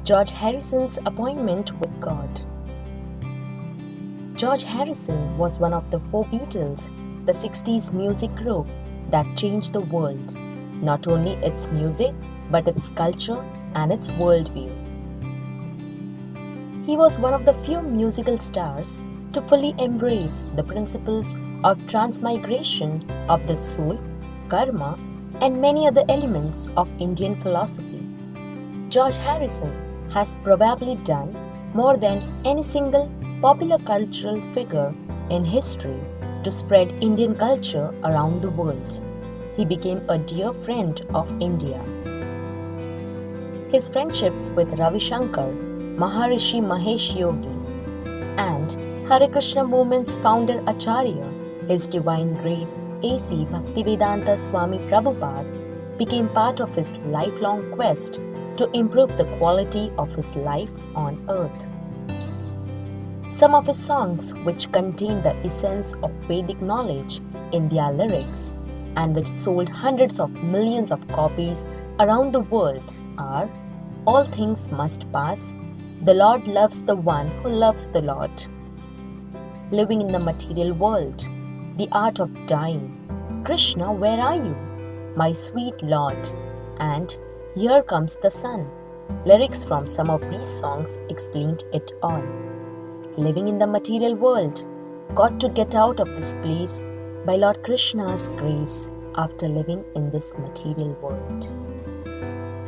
George Harrison's appointment with God. George Harrison was one of the four Beatles, the 60s music group that changed the world, not only its music but its culture and its worldview. He was one of the few musical stars to fully embrace the principles of transmigration of the soul, karma, and many other elements of Indian philosophy. George Harrison has probably done more than any single popular cultural figure in history to spread Indian culture around the world. He became a dear friend of India. His friendships with Ravi Shankar, Maharishi Mahesh Yogi, and Hare Krishna movement's founder Acharya, His Divine Grace A.C. Bhaktivedanta Swami Prabhupada, became part of his lifelong quest to improve the quality of his life on earth. Some of his songs, which contain the essence of Vedic knowledge in their lyrics and which sold hundreds of millions of copies around the world, are All Things Must Pass, The Lord Loves the One Who Loves the Lord, Living in the Material World, The Art of Dying, Krishna, Where Are You, My Sweet Lord, and Here Comes the Sun. Lyrics from some of these songs explained it all. Living in the material world, got to get out of this place by Lord Krishna's grace after living in this material world.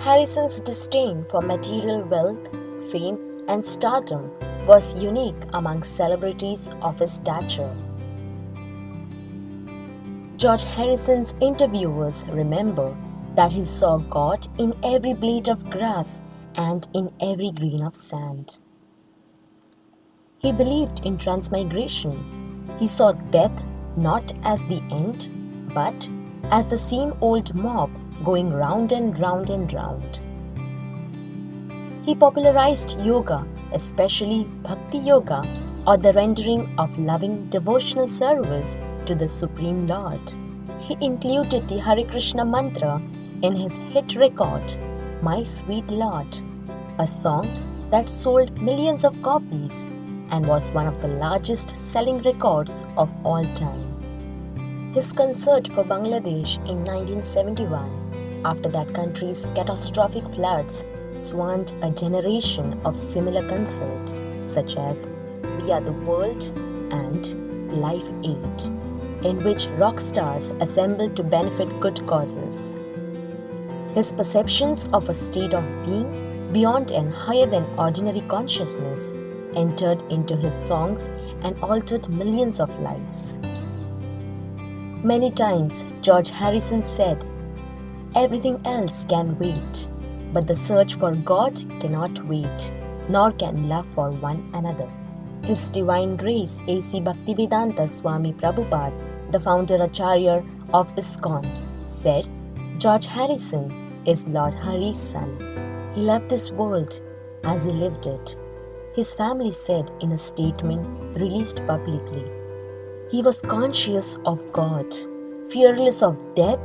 Harrison's disdain for material wealth, fame, and stardom was unique among celebrities of his stature. George Harrison's interviewers remember that he saw God in every blade of grass and in every grain of sand. He believed in transmigration. He saw death not as the end, but as the same old mob going round and round and round. He popularized yoga, especially Bhakti Yoga, or the rendering of loving devotional service to the Supreme Lord. He included the Hare Krishna mantra in his hit record, My Sweet Lord, a song that sold millions of copies and was one of the largest selling records of all time. His concert for Bangladesh in 1971, after that country's catastrophic floods, spawned a generation of similar concerts such as We Are the World and Live Aid, in which rock stars assembled to benefit good causes. His perceptions of a state of being beyond and higher than ordinary consciousness entered into his songs and altered millions of lives. Many times, George Harrison said, "Everything else can wait, but the search for God cannot wait, nor can love for one another." His Divine Grace A.C. Bhaktivedanta Swami Prabhupada, the founder Acharya of ISKCON, said, George Harrison is Lord Hari's son. He loved this world as he lived it. His family said in a statement released publicly, he was conscious of God, fearless of death,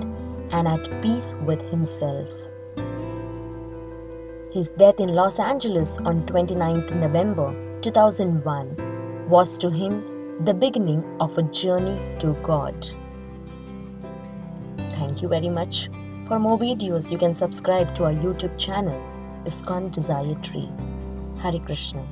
and at peace with himself. His death in Los Angeles on 29th November 2001 was to him the beginning of a journey to God. Thank you very much. For more videos, you can subscribe to our YouTube channel, ISKCON Desire Tree. Hare Krishna.